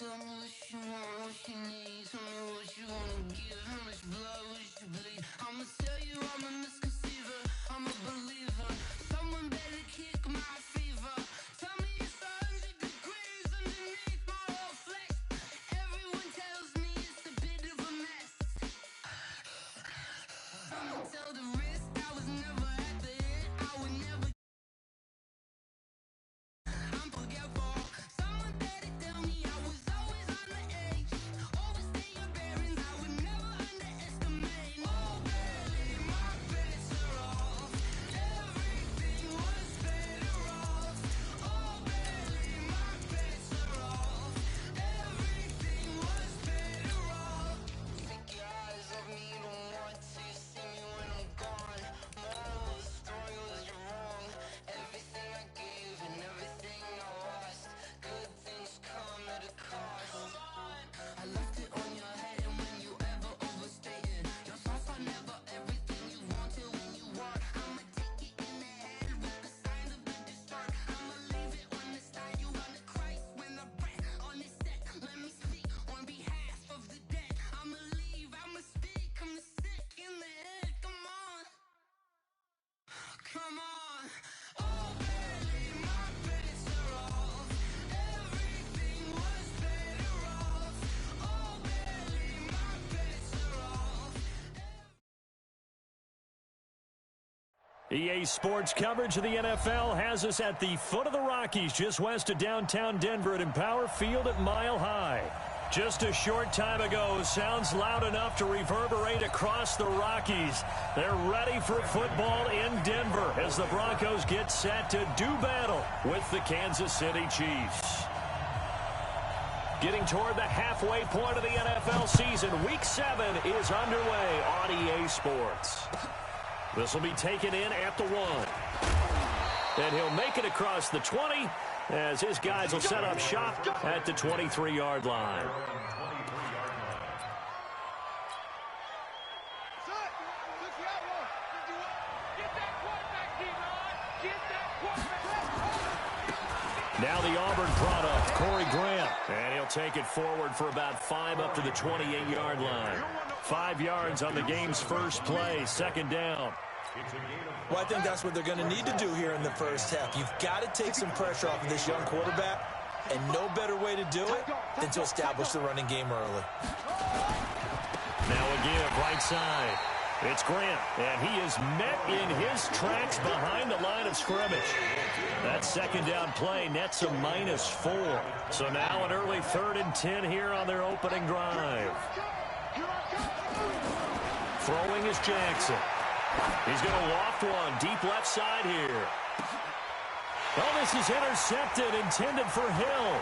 Tell me what you want, what you need. Tell me what you wanna give. How much blood would you bleed? I'ma tell you I'm a misconceiver. I'm a believer. Someone better kick my fever. Tell me it's 100 degrees underneath my whole flesh. Everyone tells me it's a bit of a mess. I'ma tell the risk I was never at the hit. I would never. I'm forgetful. Someone better tell me I was always on the edge. Overstay your bearings, I would never underestimate. Oh baby, my bets are off. Everything was better off. Oh baby, my bets are off. Everything was better off. Take your eyes off me, don't want to see me when I'm gone. Moral of the story was you're wrong. Everything I gave and everything I lost. Good things come at a cost. I left it on your head, and when you ever overstay it, your thoughts are never everything you wanted when you want. I'ma take it in the head with the signs of the distort. I'ma leave it on the side. You on the Christ when the breath on this set. Let me speak on behalf of the dead. I'ma leave, I'ma speak. I'm the sick in the head. Come on. Come on. Oh baby, my bets are off. Everything was better off. Oh baby, my bets are off. EA Sports coverage of the NFL has us at the foot of the Rockies, just west of downtown Denver at Empower Field at Mile High. Just a short time ago, sounds loud enough to reverberate across the Rockies. They're ready for football in Denver as the Broncos get set to do battle with the Kansas City Chiefs. Getting toward the halfway point of the NFL season, Week 7 is underway on EA Sports. This will be taken in at the 1. And he'll make it across the 20 as his guys will set up shop at the 23-yard line. Now the Auburn product, Corey Grant. And he'll take it forward for about 5 up to the 28-yard line. 5 yards on the game's first play, second down. Well, I think that's what they're going to need to do here in the first half. You've got to take some pressure off of this young quarterback, and no better way to do it than to establish the running game early. Now a give, right side. It's Grant, and he is met in his tracks behind the line of scrimmage. That second down play nets a -4. So now an early 3rd and 10 here on their opening drive. Throwing is Jackson. He's going to loft one deep left side here. Oh, this is intercepted, intended for Hill.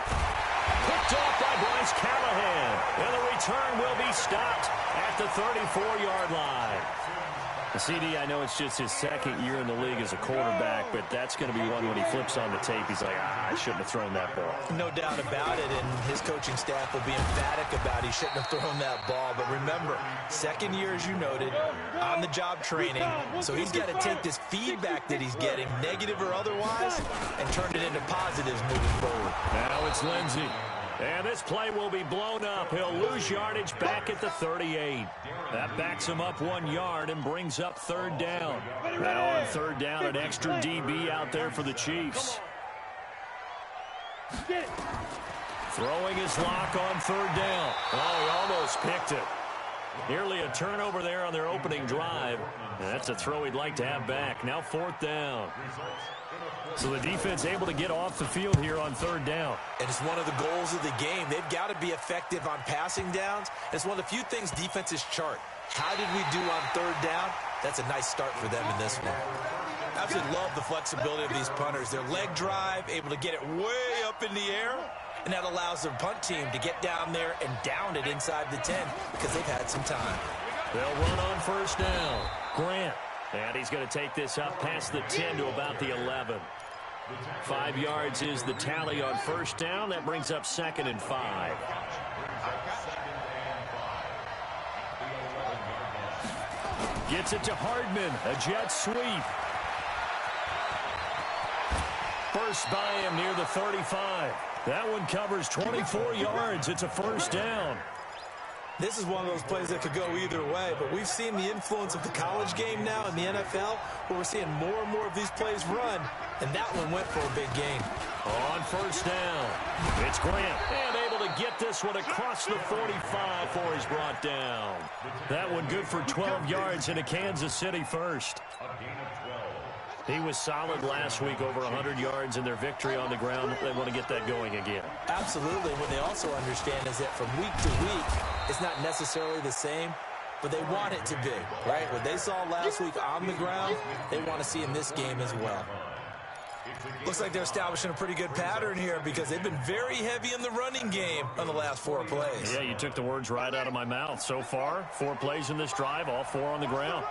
Picked off by Bryce Callahan. And the return will be stopped at the 34-yard line. CD, I know it's just his second year in the league as a quarterback, but that's going to be one when he flips on the tape. He's like, I shouldn't have thrown that ball. No doubt about it, and his coaching staff will be emphatic about he shouldn't have thrown that ball. But remember, second year, as you noted, on-the-job training, so he's got to take this feedback that he's getting, negative or otherwise, and turn it into positives moving forward. Now it's Lindsey. And this play will be blown up. He'll lose yardage back at the 38. That backs him up 1 yard and brings up 3rd down. Now on 3rd down, an extra DB out there for the Chiefs. Throwing his lock on 3rd down. Oh, he almost picked it. Nearly a turnover there on their opening drive. And that's a throw he'd like to have back. Now 4th down. So the defense able to get off the field here on 3rd down. And it's one of the goals of the game. They've got to be effective on passing downs. It's one of the few things defenses chart. How did we do on 3rd down? That's a nice start for them in this one. I absolutely love the flexibility of these punters. Their leg drive, able to get it way up in the air, and that allows their punt team to get down there and down it inside the 10 because they've had some time. They'll run on 1st down. Grant. And he's going to take this up past the 10 to about the 11. 5 yards is the tally on 1st down. That brings up 2nd and 5. Gets it to Hardman. A jet sweep. First by him near the 35. That one covers 24 yards. It's a first down. This is one of those plays that could go either way, but we've seen the influence of the college game now in the NFL, where we're seeing more and more of these plays run, and that one went for a big gain. On first down, it's Grant, and able to get this one across the 45 before he's brought down. That one good for 12 yards into Kansas City first. He was solid last week, over 100 yards in their victory on the ground. They want to get that going again. Absolutely. What they also understand is that from week to week, it's not necessarily the same, but they want it to be, right? What they saw last week on the ground, they want to see in this game as well. Looks like they're establishing a pretty good pattern here because they've been very heavy in the running game on the last 4 plays. Yeah, you took the words right out of my mouth. So far, 4 plays in this drive, all 4 on the ground.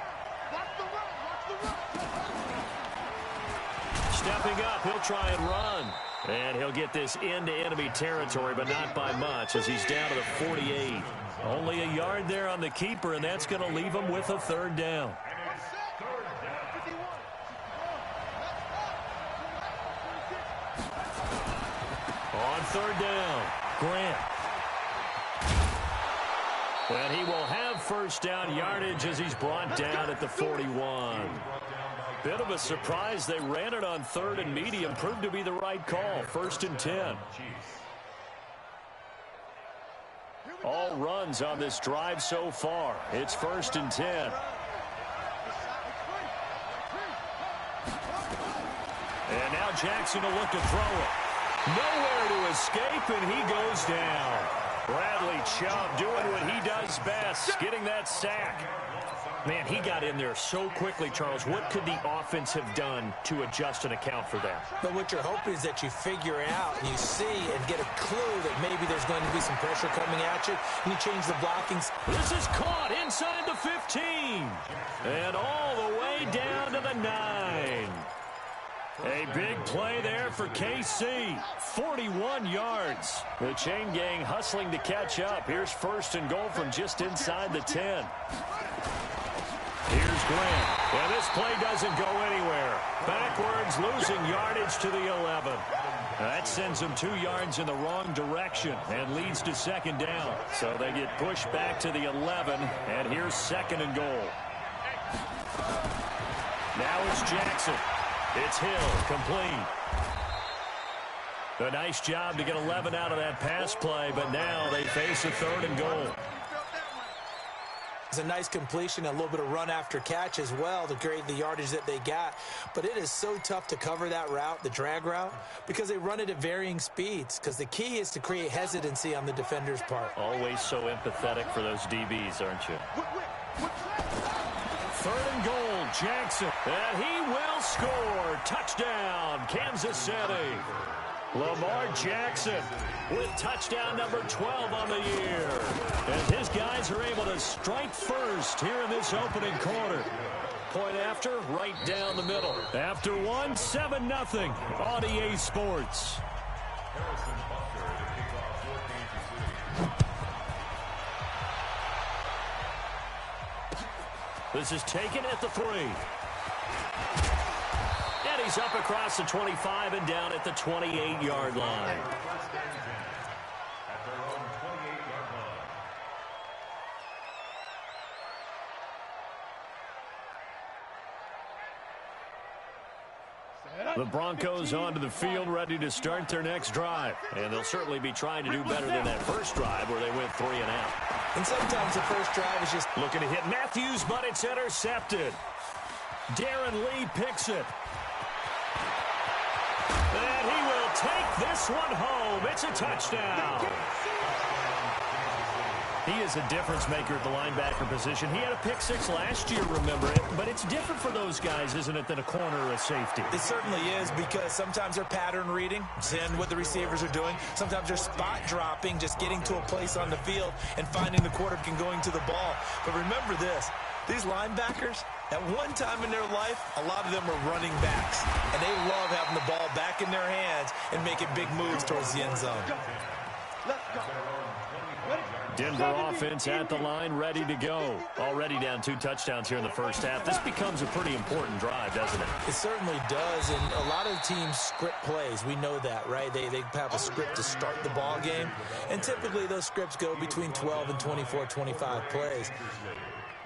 Stepping up, he'll try and run. And he'll get this into enemy territory, but not by much as he's down to the 48. Only a yard there on the keeper, and that's going to leave him with a third down. On third down, Grant. And he will have first down yardage as he's brought down at the 41. Bit of a surprise. They ran it on third and medium. Proved to be the right call. First and 10. All runs on this drive so far. It's first and 10. And now Jackson will look to throw it. Nowhere to escape, and he goes down. Bradley Chubb doing what he does best, getting that sack. Man, he got in there so quickly, Charles. What could the offense have done to adjust and account for that? But what you're hoping is that you figure it out and you see and get a clue that maybe there's going to be some pressure coming at you, and you change the blockings. This is caught inside the 15. And all the way down to the 9. A big play there for KC. 41 yards. The chain gang hustling to catch up. Here's first and goal from just inside the 10. Here's Grant. And this play doesn't go anywhere. Backwards, losing yardage to the 11. That sends them 2 yards in the wrong direction and leads to second down. So they get pushed back to the 11, and here's second and goal. Now it's Jackson. It's Hill, complete. A nice job to get 11 out of that pass play, but now they face a third and goal. It's a nice completion, a little bit of run after catch as well to create the yardage that they got. But it is so tough to cover that route, the drag route, because they run it at varying speeds. Because the key is to create hesitancy on the defender's part. Always so empathetic for those DBs, aren't you? Third and goal, Jackson. And he will score. Touchdown, Kansas City. Lamar Jackson with touchdown number 12 on the year. And his guys are able to strike first here in this opening quarter. Point after, right down the middle. After one, 7-0 on EA Sports. This is taken at the 3. And he's up across the 25 and down at the 28-yard line. The Broncos onto the field, ready to start their next drive. And they'll certainly be trying to do better than that first drive where they went 3 and out. And sometimes the first drive is just looking to hit Matthews, but it's intercepted. Darren Lee picks it. And he will take this one home. It's a touchdown. He is a difference maker at the linebacker position. He had a pick 6 last year, remember it. But it's different for those guys, isn't it, than a corner or a safety? It certainly is, because sometimes they're pattern reading, seeing what the receivers are doing. Sometimes they're spot dropping, just getting to a place on the field and finding the quarterback and going to the ball. But remember this, these linebackers, at one time in their life, a lot of them were running backs. And they love having the ball back in their hands and making big moves towards the end zone. Let's go. Ready? Denver offense at the line, ready to go. Already down 2 touchdowns here in the first half. This becomes a pretty important drive, doesn't it? It certainly does, and a lot of teams script plays. We know that, right? They have a script to start the ball game, and typically those scripts go between 12 and 24, 25 plays.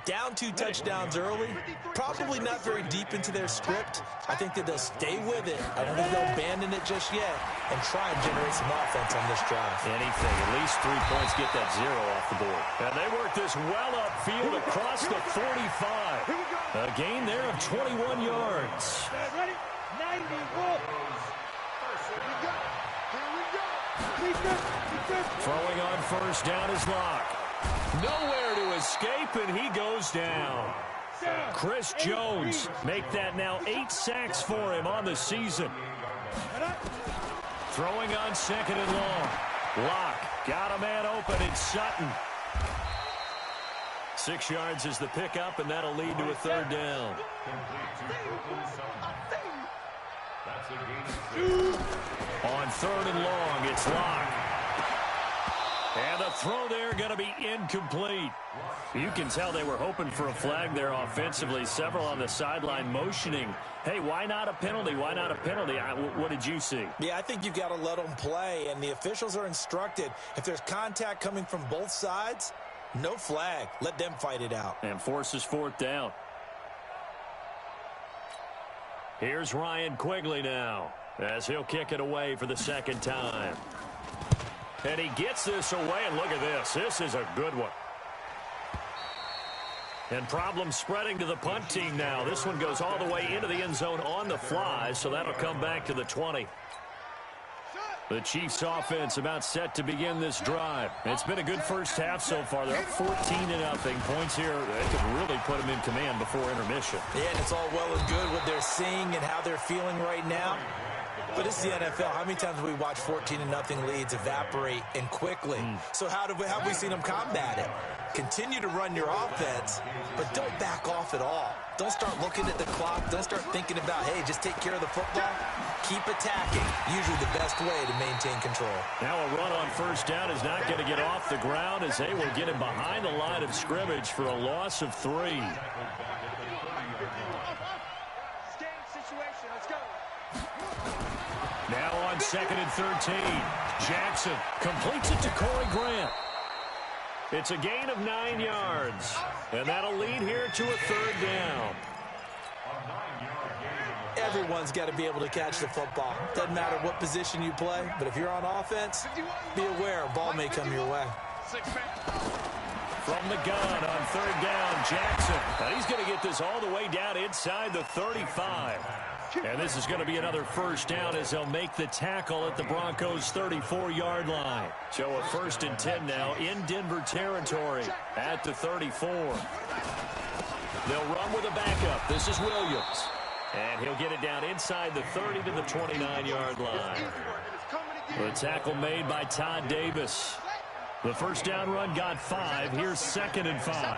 Down 2 touchdowns early, probably not very deep into their script. I think that they'll stay with it. I don't think they'll abandon it just yet and try and generate some offense on this drive. Anything, at least 3 points, get that 0 off the board. And they work this well upfield across the 45. A gain there of 21 yards. Ready? 91. Throwing on first down is Locke. Nowhere to escape, and he goes down. Chris Jones make that now 8 sacks for him on the season. Throwing on second and long. Locke got a man open in Sutton. 6 yards is the pickup, and that'll lead to a 3rd down. On 3rd and long, it's Locke. And the throw there going to be incomplete. You can tell they were hoping for a flag there offensively. Several on the sideline motioning. Hey, why not a penalty? Why not a penalty? What did you see? Yeah, I think you've got to let them play, and the officials are instructed. If there's contact coming from both sides, no flag. Let them fight it out. And forces 4th down. Here's Ryan Quigley now, as he'll kick it away for the 2nd time. And he gets this away, and look at this. This is a good one. And problems spreading to the punt team now. This one goes all the way into the end zone on the fly, so that'll come back to the 20. The Chiefs offense about set to begin this drive. It's been a good first half so far. They're up 14-0. Points here, they could really put them in command before intermission. Yeah, and it's all well and good what they're seeing and how they're feeling right now. But it's the NFL. How many times have we watched 14-0 leads evaporate and quickly? So how have we seen them combat it? Continue to run your offense, but don't back off at all. Don't start looking at the clock. Don't start thinking about, hey, just take care of the football. Keep attacking. Usually the best way to maintain control. Now a run on first down is not going to get off the ground as they will get him behind the line of scrimmage for a loss of 3. Now on 2nd and 13. Jackson completes it to Corey Grant. It's a gain of 9 yards. And that'll lead here to a 3rd down. Everyone's got to be able to catch the football. Doesn't matter what position you play, but if you're on offense, be aware a ball may come your way. From the gun on 3rd down, Jackson. And he's going to get this all the way down inside the 35. And this is going to be another first down as they'll make the tackle at the Broncos' 34-yard line. So a 1st and 10 now in Denver territory at the 34. They'll run with a backup. This is Williams. And he'll get it down inside the 30 to the 29-yard line. The tackle made by Todd Davis. The first down run got 5. Here's 2nd and 5.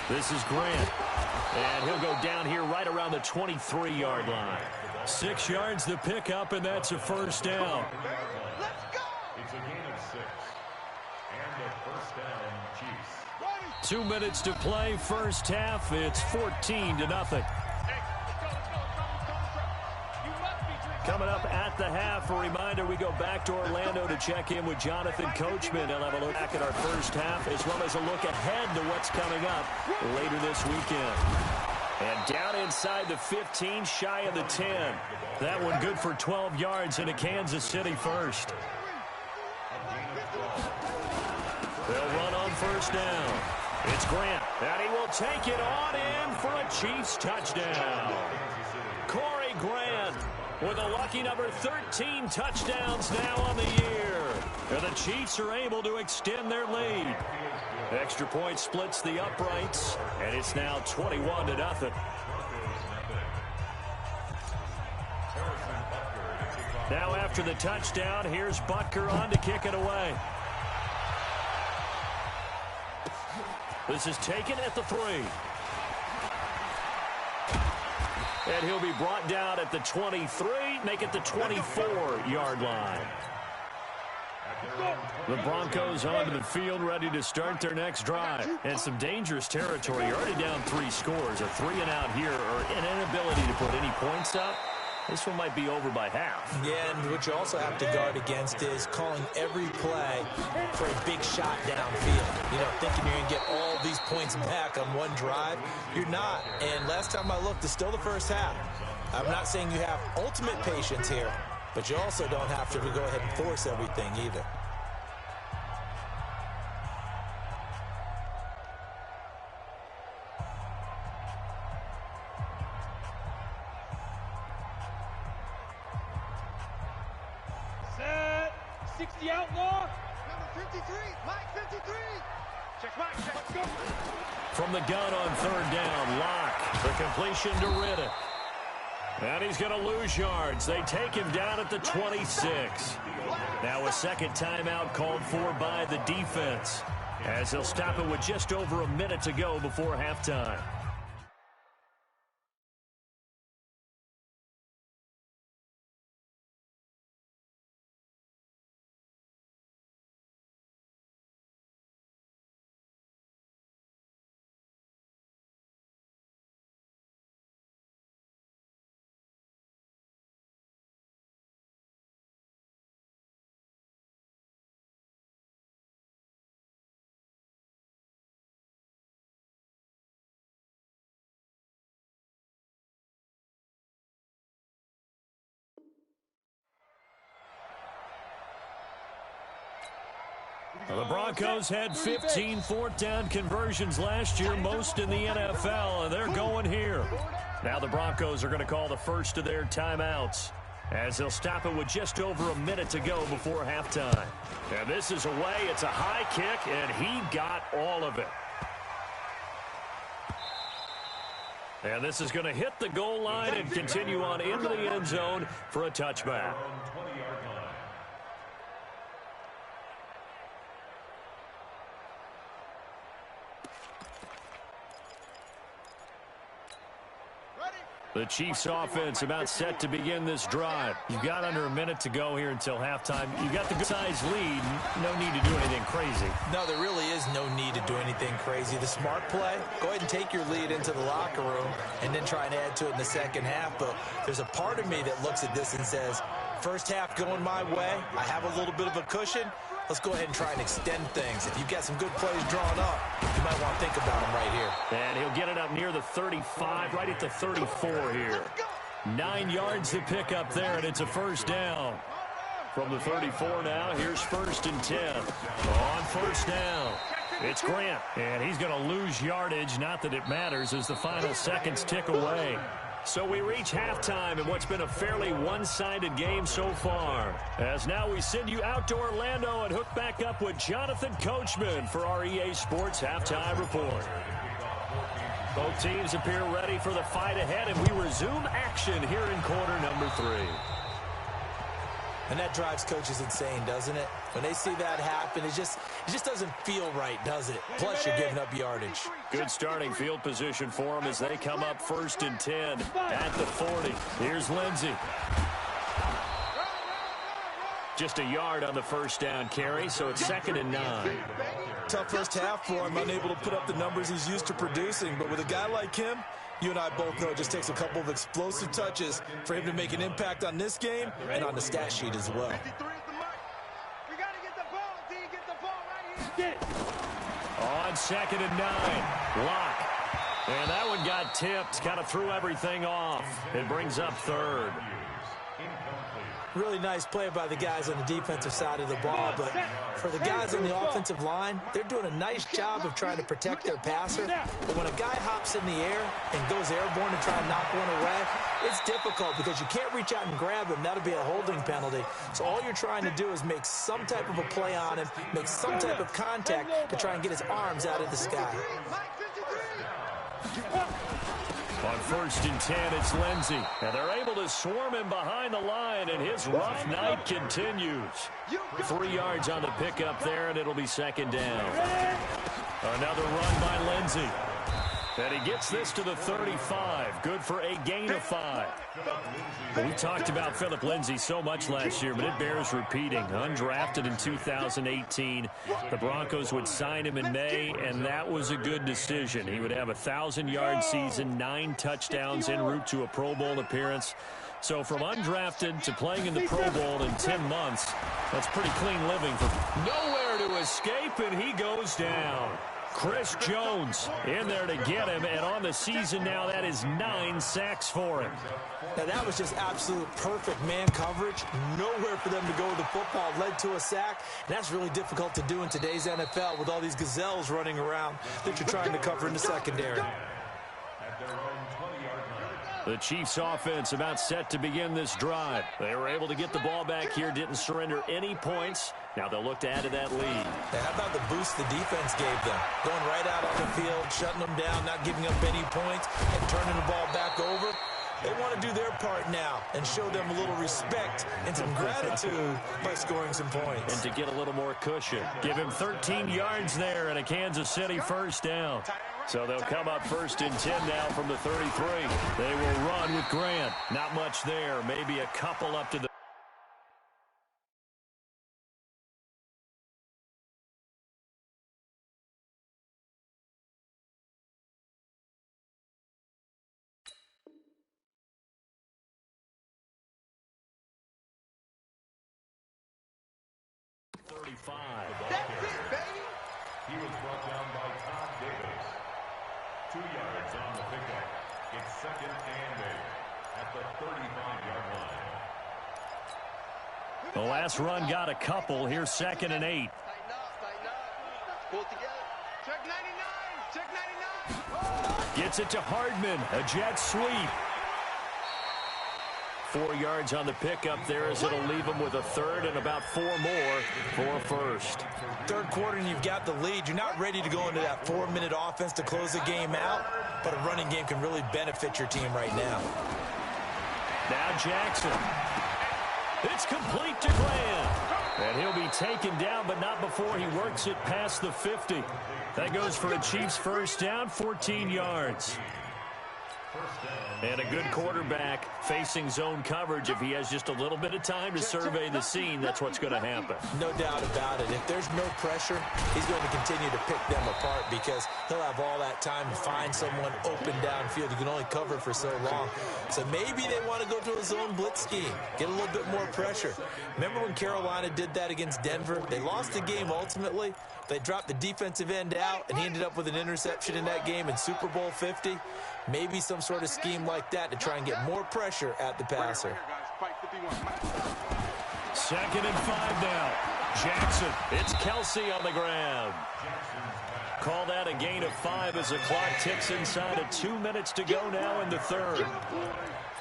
This is Grant. And he'll go down here right around the 23-yard line. 6 yards the pickup, and that's a first down. It's a gain of 6. And a first down, Chiefs. 2 minutes to play, first half. It's 14-0. Coming up at the half, a reminder, we go back to Orlando to check in with Jonathan Coachman. He'll have a look back at our first half, as well as a look ahead to what's coming up later this weekend. And down inside the 15, shy of the 10. That one good for 12 yards in a Kansas City first. They'll run on first down. It's Grant, and he will take it on in for a Chiefs touchdown. Corey Grant with a lucky number 13 touchdowns now on the year. And the Chiefs are able to extend their lead. Extra point splits the uprights, and it's now 21-0. Now after the touchdown, here's Butker on to kick it away. This is taken at the 3. And he'll be brought down at the 23, make it the 24-yard line. The Broncos onto the field, ready to start their next drive. And some dangerous territory. You're already down 3 scores. A 3-and-out here, or an inability to put any points up. This one might be over by half. Yeah, and what you also have to guard against is calling every play for a big shot downfield. You know, thinking you're going to get all these points back on one drive. You're not. And last time I looked, it's still the first half. I'm not saying you have ultimate patience here, but you also don't have to go ahead and force everything either. Set. 60 outlaw. Number 53. Mike 53. Check Mike. Let's go. From the gun on 3rd down, Locke. The completion to Riddick. And he's going to lose yards. They take him down at the 26. Now a second timeout called for by the defense, as they'll stop it with just over a minute to go before halftime. The Broncos had 15 4th-down conversions last year, most in the NFL, and they're going here. Now the Broncos are going to call the first of their timeouts, as they'll stop it with just over a minute to go before halftime. And this is away. It's a high kick, and he got all of it. And this is going to hit the goal line and continue on into the end zone for a touchback. The Chiefs offense about set to begin this drive. You've got under a minute to go here until halftime. You've got the good size lead. No need to do anything crazy. No, there really is no need to do anything crazy. The smart play, go ahead and take your lead into the locker room and then try and add to it in the second half. But there's a part of me that looks at this and says, first half going my way. I have a little bit of a cushion. Let's go ahead and try and extend things. If you've got some good plays drawn up, you might want to think about them right here. And he'll get it up near the 35, right at the 34 here. 9 yards to pick up there, and it's a first down. From the 34 now, here's 1st and 10. On first down, it's Grant. And he's going to lose yardage, not that it matters, as the final seconds tick away. So we reach halftime in what's been a fairly one-sided game so far. As now we send you out to Orlando and hook back up with Jonathan Coachman for our EA Sports Halftime Report. Both teams appear ready for the fight ahead, and we resume action here in quarter number 3. And that drives coaches insane, doesn't it? When they see that happen, it just doesn't feel right, does it? Plus, you're giving up yardage. Good starting field position for them as they come up 1st and 10 at the 40. Here's Lindsey. Just a yard on the first down carry, so it's 2nd and 9. Tough first half for him, unable to put up the numbers he's used to producing. But with a guy like him, you and I both know it just takes a couple of explosive touches for him to make an impact on this game and on the stat sheet as well. On 2nd and 9, Locke. And that one got tipped, kind of threw everything off. It brings up 3rd. Really nice play by the guys on the defensive side of the ball, but for the guys on the offensive line, they're doing a nice job of trying to protect their passer. But when a guy hops in the air and goes airborne to try and knock one away, it's difficult because you can't reach out and grab him. That'll be a holding penalty. So all you're trying to do is make some type of a play on him, make some type of contact to try and get his arms out of the sky. On 1st and 10, it's Lindsey. And they're able to swarm him behind the line, and his rough night continues. 3 yards on the pickup there, and it'll be 2nd down. Another run by Lindsey. And he gets this to the 35. Good for a gain of 5. Well, we talked about Phillip Lindsay so much last year, but it bears repeating. Undrafted in 2018. The Broncos would sign him in May, and that was a good decision. He would have a 1,000-yard season, 9 touchdowns en route to a Pro Bowl appearance. So from undrafted to playing in the Pro Bowl in 10 months, that's pretty clean living. Nowhere to escape, and he goes down. Chris Jones in there to get him, and on the season now, that is 9 sacks for him. Now, that was just absolute perfect man coverage. Nowhere for them to go with the football. Led to a sack, and that's really difficult to do in today's NFL with all these gazelles running around that you're trying to cover in the secondary. The Chiefs offense about set to begin this drive. They were able to get the ball back here, didn't surrender any points. Now they'll look to add to that lead. How about the boost the defense gave them? Going right out on the field, shutting them down, not giving up any points, and turning the ball back over. They want to do their part now and show them a little respect and some gratitude by scoring some points. And to get a little more cushion. Give him 13 yards there and a Kansas City first down. So they'll come up 1st and 10 now from the 33. They will run with Grant. Not much there. Maybe a couple up to the... That's it, baby. He was brought down by Todd Davis. 2 yards on the pickup. It's 2nd and 8 at the 35-yard line. The last run got a couple. Here's 2nd and 8. Tighten up. Pull it together. Check 99. Check 99. Gets it to Hardman. A jet sweep. 4 yards on the pickup there as it'll leave them with a 3rd and about 4 more for a first. 3rd quarter and you've got the lead. You're not ready to go into that 4-minute offense to close the game out, but a running game can really benefit your team right now. Now Jackson. It's complete to Grant. And he'll be taken down, but not before he works it past the 50. That goes for a Chiefs first down, 14 yards. And a good quarterback facing zone coverage. If he has just a little bit of time to survey the scene, that's what's going to happen. No doubt about it. If there's no pressure, he's going to continue to pick them apart because he'll have all that time to find someone open downfield. You can only cover for so long. So maybe they want to go to a zone blitz scheme, get a little bit more pressure. Remember when Carolina did that against Denver? They lost the game ultimately. They dropped the defensive end out, and he ended up with an interception in that game in Super Bowl 50. Maybe some sort of scheme like that to try and get more pressure at the passer. 2nd and 5 now. Jackson. It's Kelsey on the ground. Call that a gain of 5 as the clock ticks inside of 2 minutes to go now in the 3rd.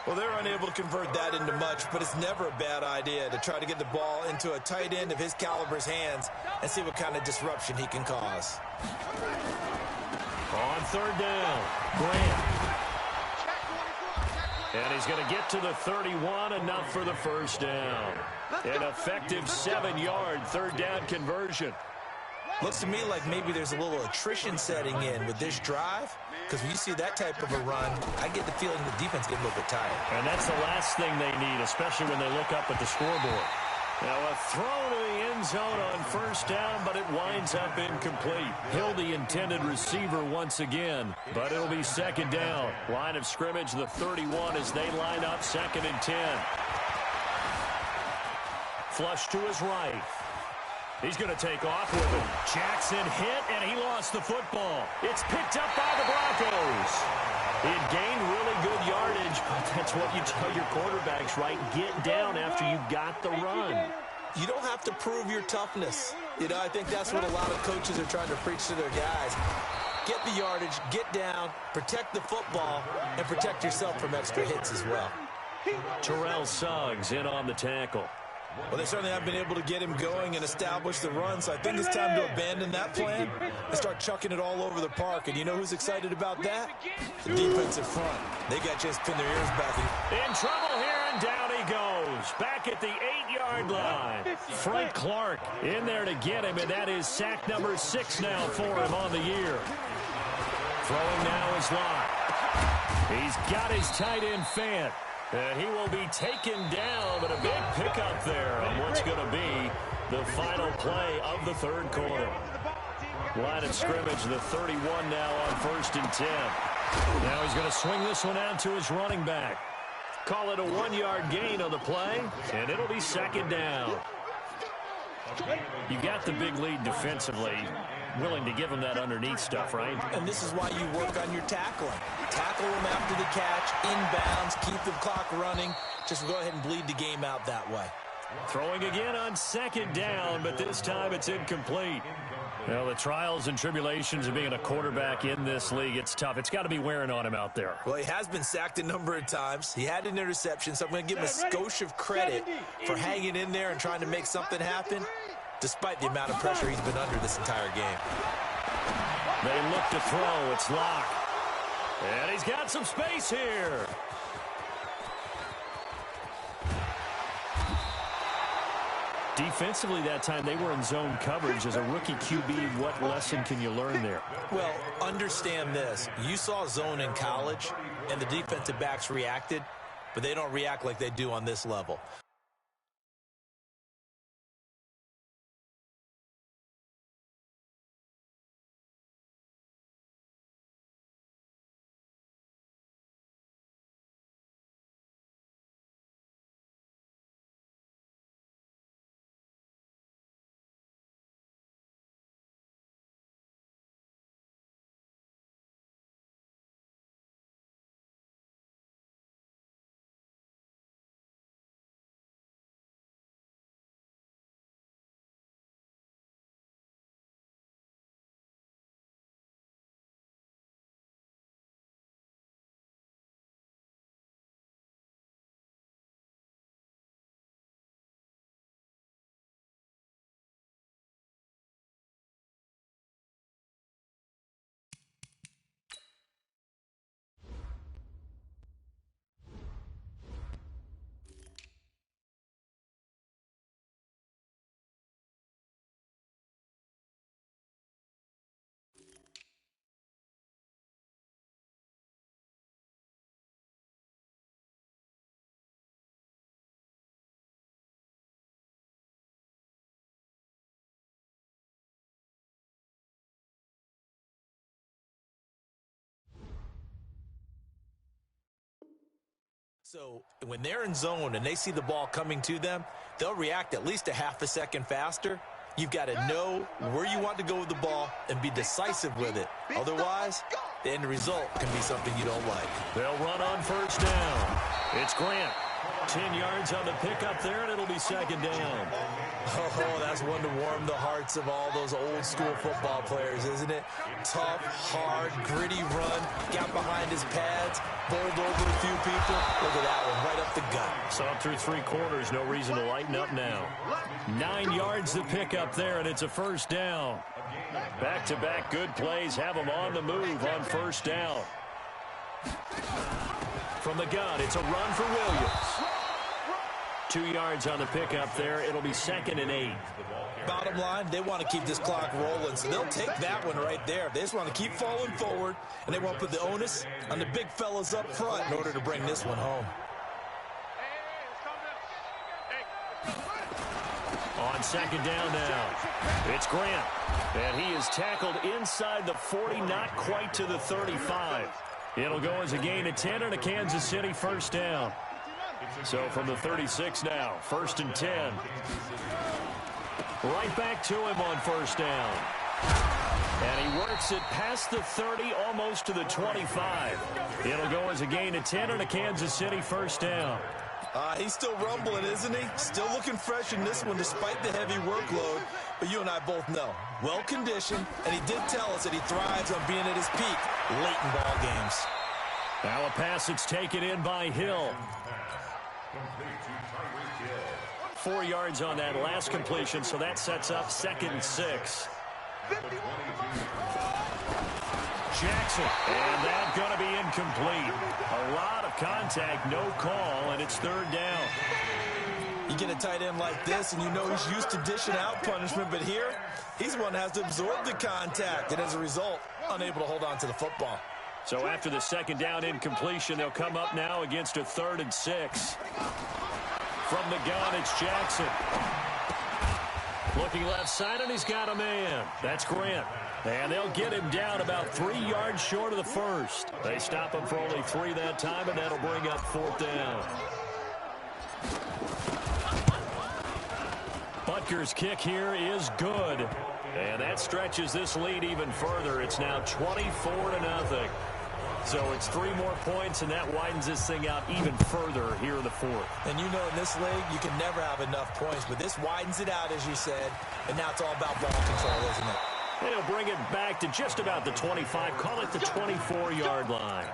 Well, they're unable to convert that into much, but it's never a bad idea to try to get the ball into a tight end of his caliber's hands and see what kind of disruption he can cause. On 3rd down, Grant. And he's going to get to the 31, enough for the first down. An effective 7-yard 3rd down conversion. Looks to me like maybe there's a little attrition setting in with this drive, because when you see that type of a run, I get the feeling the defense gets a little bit tired. And that's the last thing they need, especially when they look up at the scoreboard. Now a throw to the end zone on 1st down, but it winds up incomplete. Hill, the intended receiver once again, but it'll be 2nd down. Line of scrimmage, the 31 as they line up 2nd and 10. Flush to his right. He's going to take off with it. Jackson hit, and he lost the football. It's picked up by the Broncos. It gained really good yardage, but that's what you tell your quarterbacks, right? Get down after you got the run. You don't have to prove your toughness. You know, I think that's what a lot of coaches are trying to preach to their guys. Get the yardage, get down, protect the football, and protect yourself from extra hits as well. Terrell Suggs in on the tackle. Well, they certainly have been able to get him going and establish the run, so I think it's time to abandon that plan and start chucking it all over the park. And you know who's excited about that? The defensive front. They got just pin their ears back. In trouble here, and down he goes. Back at the 8-yard line. Frank Clark in there to get him, and that is sack number 6 now for him on the year. Throwing now is Locke. He's got his tight end Fant. And he will be taken down, but a big pickup there on what's going to be the final play of the third quarter. Line of scrimmage, the 31 now on 1st and 10. Now he's going to swing this one out to his running back. Call it a 1-yard gain on the play, and it'll be 2nd down. You got the big lead defensively. Willing to give him that underneath stuff, right? And this is why you work on your tackling. Tackle him after the catch, inbounds, keep the clock running. Just go ahead and bleed the game out that way. Throwing again on 2nd down, but this time it's incomplete. Well, the trials and tribulations of being a quarterback in this league, it's tough. It's got to be wearing on him out there. Well, he has been sacked a number of times. He had an interception, so I'm going to give him a skosh of credit for hanging in there and trying to make something happen, despite the amount of pressure he's been under this entire game. They look to throw. It's Locke. And he's got some space here. Defensively that time, they were in zone coverage. As a rookie QB, what lesson can you learn there? Well, understand this. You saw zone in college, and the defensive backs reacted, but they don't react like they do on this level. So when they're in zone and they see the ball coming to them, they'll react at least a half a second faster. You've got to know where you want to go with the ball and be decisive with it. Otherwise, the end result can be something you don't like. They'll run on 1st down. It's Grant. 10 yards on the pickup there, and it'll be 2nd down. Oh, that's one to warm the hearts of all those old school football players, isn't it? Tough, hard, gritty run, got behind his pads, bowled over a few people. Look at that one, right up the gut. Saw through 3 quarters, no reason to lighten up now. 9 yards to pick up there, and it's a 1st down. Back-to-back good plays have them on the move on 1st down. From the gun, it's a run for Williams. 2 yards on the pickup there. It'll be 2nd and 8. Bottom line, they want to keep this clock rolling, so they'll take that one right there. They just want to keep falling forward, and they want to put the onus on the big fellas up front in order to bring this one home. On 2nd down now, it's Grant. And he is tackled inside the 40, not quite to the 35. It'll go as a gain of 10 and a Kansas City 1st down. So from the 36 now, 1st and 10. Right back to him on 1st down. And he works it past the 30, almost to the 25. It'll go as a gain of 10 and a Kansas City 1st down. He's still rumbling, isn't he? Still looking fresh in this one despite the heavy workload. But you and I both know, well-conditioned, and he did tell us that he thrives on being at his peak late in ball games. Now a pass that's taken in by Hill. 4 yards on that last completion, so that sets up 2nd and 6. Jackson, and that's going to be incomplete. A lot of contact, no call, and it's 3rd down. You get a tight end like this, and you know he's used to dishing out punishment, but here, he's the one that has to absorb the contact, and as a result, unable to hold on to the football. So after the second down incompletion, they'll come up now against a 3rd and 6. From the gun, it's Jackson. Looking left side, and he's got a man. That's Grant. And they'll get him down about 3 yards short of the first. They stop him for only 3 that time, and that'll bring up 4th down. Butker's kick here is good. And that stretches this lead even further. It's now 24-0. So it's 3 more points, and that widens this thing out even further here in the 4th. And you know in this league, you can never have enough points, but this widens it out, as you said, and now it's all about ball control, isn't it? And he'll bring it back to just about the 25, call it the 24-yard line.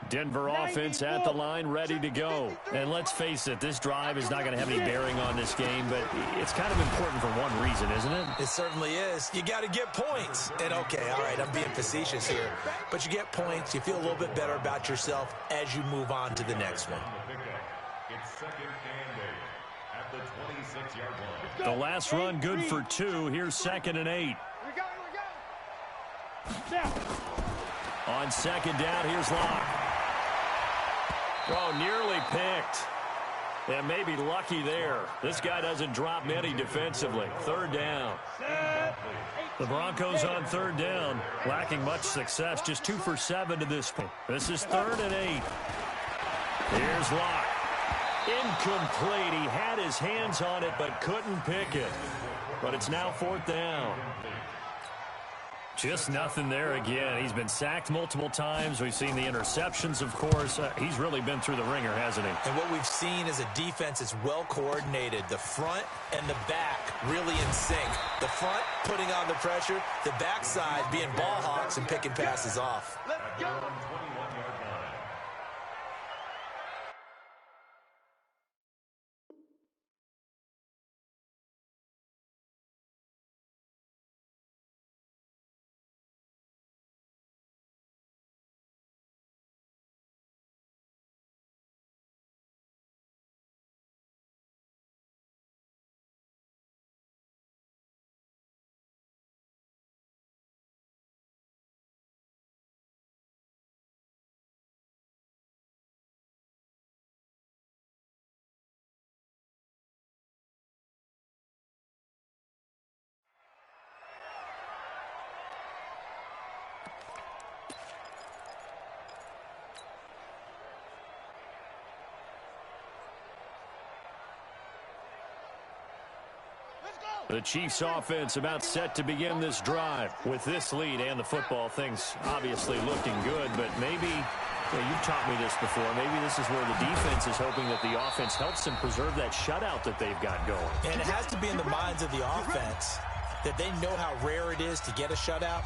Denver offense at the line, ready to go. And let's face it, this drive is not going to have any bearing on this game, but it's kind of important for one reason, isn't it? It certainly is. You got to get points. And, okay, all right, I'm being facetious here. But you get points, you feel a little bit better about yourself as you move on to the next one. It's 2nd and 8 at the 26-yard line. The last run good for 2. Here's 2nd and 8. Here we go. Now. On 2nd down, here's Locke. Oh, nearly picked. And maybe lucky there. This guy doesn't drop many defensively. 3rd down. The Broncos on 3rd down, lacking much success. Just 2 for 7 to this point. This is 3rd and 8. Here's Locke. Incomplete. He had his hands on it but couldn't pick it. But it's now 4th down. Just nothing there again. He's been sacked multiple times. We've seen the interceptions, of course. He's really been through the ringer, hasn't he? And what we've seen is a defense that's well coordinated. The front and the back really in sync. The front putting on the pressure. The backside being ball hawks and picking passes off. Let's go. 21-yard line. The Chiefs offense about set to begin this drive. With this lead and the football, things obviously looking good, but maybe, you've taught me this before, maybe this is where the defense is hoping that the offense helps them preserve that shutout that they've got going. And it has to be in the minds of the offense that they know how rare it is to get a shutout.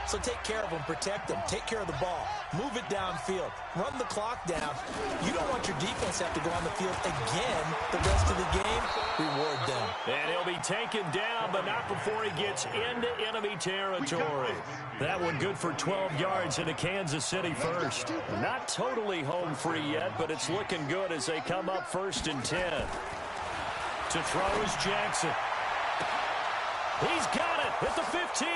So take care of them, protect them, take care of the ball, move it downfield, run the clock down. You don't want your defense to have to go on the field again the rest of the game. Reward them. And he'll be taken down, but not before he gets into enemy territory. That one good for 12 yards into Kansas City first. Not totally home free yet, but it's looking good as they come up 1st and 10. To throw is Jackson. He's got it at the 15.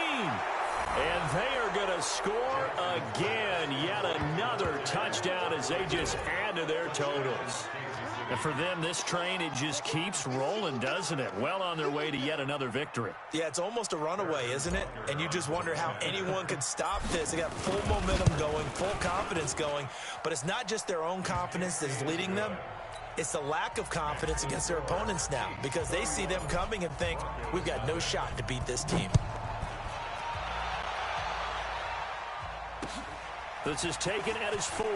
And they are going to score again. Yet another touchdown as they just add to their totals. And for them, this train, it just keeps rolling, doesn't it? Well on their way to yet another victory. Yeah, it's almost a runaway, isn't it? And you just wonder how anyone could stop this. They got full momentum going, full confidence going. But it's not just their own confidence that's leading them. It's the lack of confidence against their opponents now, because they see them coming and think, we've got no shot to beat this team. This is taken at his 4.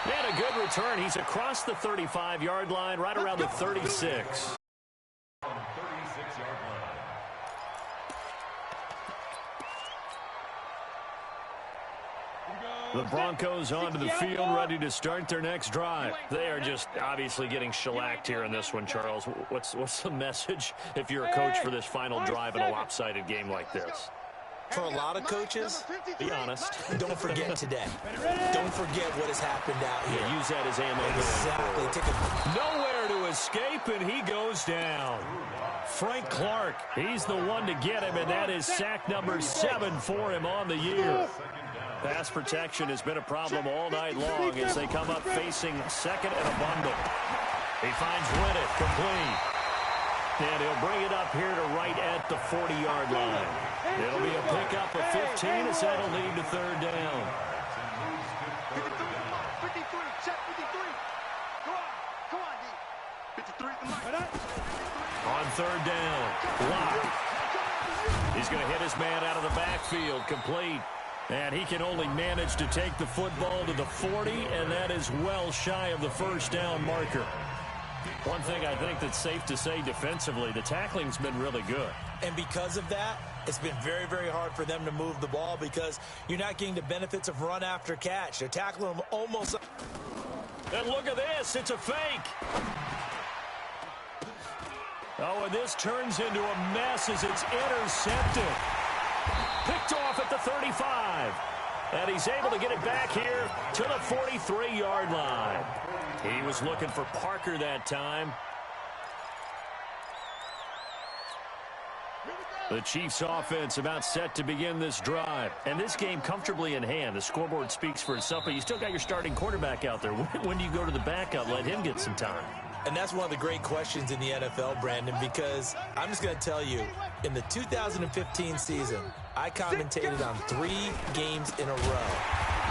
And a good return. He's across the 35-yard line, right around the 36. The Broncos onto the field, ready to start their next drive. They are just obviously getting shellacked here in this one, Charles. What's the message if you're a coach for this final drive in a lopsided game like this? For a lot of coaches, be honest, don't forget today. Don't forget what has happened out here. Yeah, use that as ammo. Exactly. Nowhere to escape, and he goes down. Frank Clark, he's the one to get him, and that is sack number 7 for him on the year. Pass protection has been a problem all night long as they come up facing second and a bundle. He finds Winnett complete. And he'll bring it up here to right at the 40-yard line. It'll be a pickup of 15 as that'll lead to third down. 53, check 53. Come on, D. 53 is the mark. On third down, block. He's going to hit his man out of the backfield, complete. And he can only manage to take the football to the 40, and that is well shy of the first down marker. One thing I think that's safe to say defensively, the tackling's been really good. And because of that, it's been very, very hard for them to move the ball because you're not getting the benefits of run after catch. They're tackling them almost. And look at this. It's a fake. Oh, and this turns into a mess as it's intercepted. Picked off at the 35. And he's able to get it back here to the 43-yard line. He was looking for Parker that time. The Chiefs offense about set to begin this drive. And this game comfortably in hand. The scoreboard speaks for itself, but you still got your starting quarterback out there. When do you go to the backup? Let him get some time. And that's one of the great questions in the NFL, Brandon, because I'm just going to tell you, in the 2015 season, I commentated on 3 games in a row.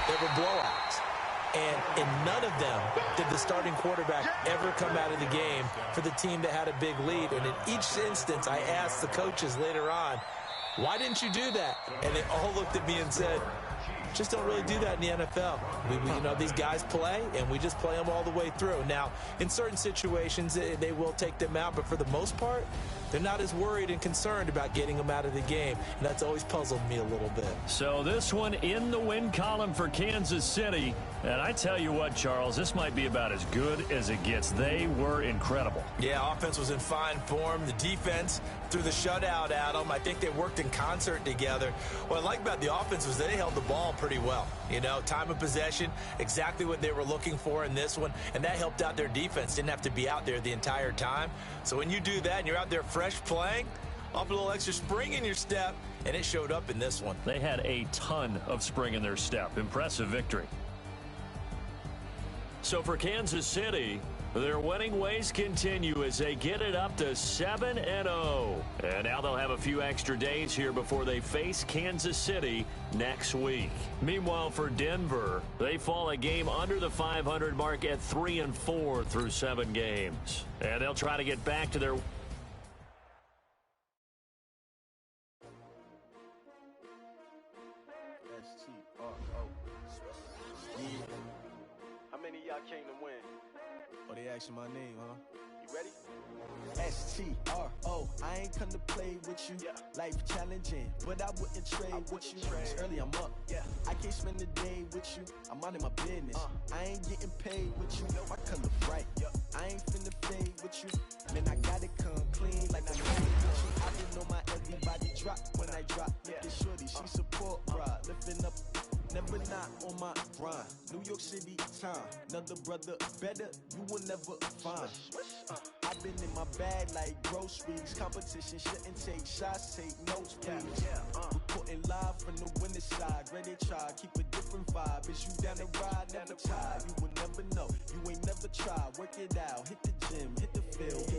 They were blowouts. And in none of them did the starting quarterback ever come out of the game for the team that had a big lead. And in each instance, I asked the coaches later on, why didn't you do that? And they all looked at me and said, just don't really do that in the NFL. You know, these guys play, and we just play them all the way through. Now, in certain situations, they will take them out, but for the most part, they're not as worried and concerned about getting them out of the game, and that's always puzzled me a little bit. So this one in the win column for Kansas City, and I tell you what, Charles, this might be about as good as it gets. They were incredible. Yeah, offense was in fine form. The defense threw the shutout at them. I think they worked in concert together. What I like about the offense was they held the ball pretty well. You know, time of possession, exactly what they were looking for in this one, and that helped out their defense. Didn't have to be out there the entire time. So when you do that and you're out there fresh playing, off a little extra spring in your step, and it showed up in this one. They had a ton of spring in their step. Impressive victory. So for Kansas City, their winning ways continue as they get it up to 7-0. And now they'll have a few extra days here before they face Kansas City next week. Meanwhile, for Denver, they fall a game under the 500 mark at 3-4 through 7 games. And they'll try to get back to their... How many of y'all came to win? Oh, they asking my name, huh? You ready? S-T-R-O, I ain't come to play with you. Yeah. Life challenging, but I wouldn't trade with you. It's early, I'm up. Yeah. I can't spend the day with you. I'm minding my business. I ain't getting paid with you. My color bright. I ain't finna fade with you. Man, I gotta come clean like I made with you. I didn't know my everybody drop when I drop. Look at shorty, she support ride. Lifting up, never not on my grind. New York City time. Another brother better, you will never find. I've been in my bag like groceries. Competition shouldn't take shots, take notes, please. Reporting live from the winning side. Ready to try, keep a different vibe. Is you down the ride, never tired. You will never know, you ain't never tried. Work it out, hit the gym, hit the field.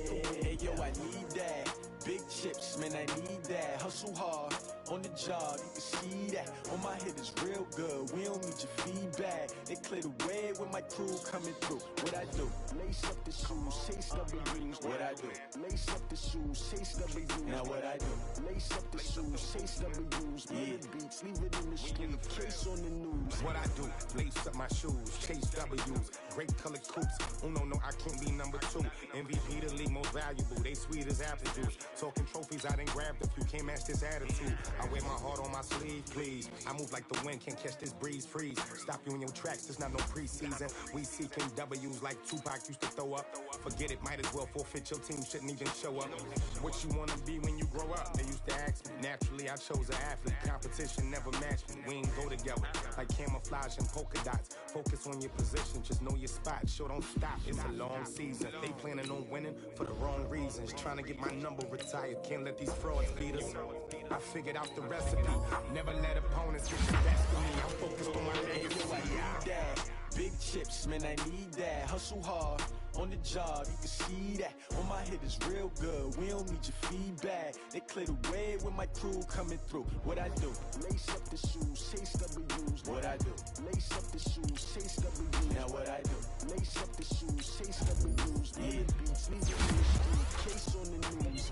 Hey yo, I need that. Big chips, man, I need that. Hustle hard, on the job, you can see that. On my head is real good, we don't need your feedback. They clear the way when my crew coming through. What I do? Lace up the shoes, chase W's. What I do? Lace up the shoes, chase W's. Now what I do? Lace up the shoes, chase W's. Yeah. Beats, leave it in the street, case on the news. What I do? Lace up my shoes, chase W's. Great colored coops. Oh no, I can't be number 2. MVP the league most valuable. They sweet as apple juice. Talking trophies, I done grabbed a few. Can't match this attitude. I I wear my heart on my sleeve, please. I move like the wind, can't catch this breeze, freeze. Stop you in your tracks, it's not no preseason. We seeking W's like Tupac used to throw up. Forget it, might as well forfeit, your team shouldn't even show up. What you wanna be when you grow up? They used to ask me. Naturally, I chose an athlete. Competition never matched me. We ain't go together like camouflage and polka dots. Focus on your position, just know your spot. Sure, don't stop, it's a long season. They planning on winning for the wrong reasons. Trying to get my number retired, can't let these frauds beat us. I figured out the recipe. Never let opponents get the best of me. I'm focused on my legacy. Big chips, man, I need that. Hustle hard on the job, you can see that. On my head is real good, we don't need your feedback. They clear the way with my crew coming through. What I do? Lace up the shoes, chase W's. What I do? Lace up the shoes, chase W's. Now what I do? Lace up the shoes, chase W's. Yeah, beats, leave it in the street, case on the news.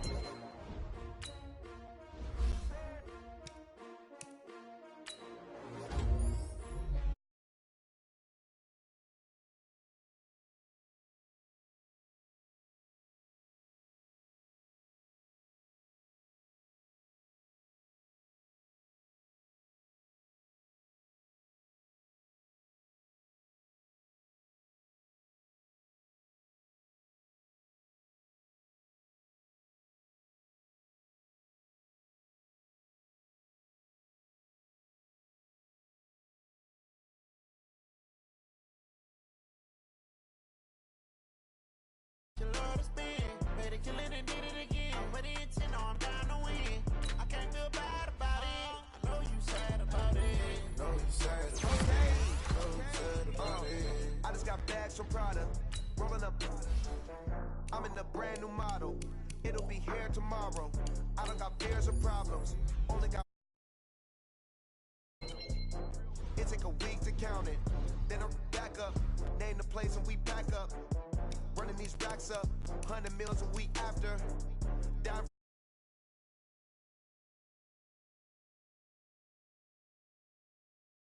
I just got bags from Prada, rolling up. I'm in a brand new model. It'll be here tomorrow. I don't got fears or problems. Only got. It take a week to count it. Then I'm back up. Name the place and we pack up. Running these racks up. 100 meals a week after.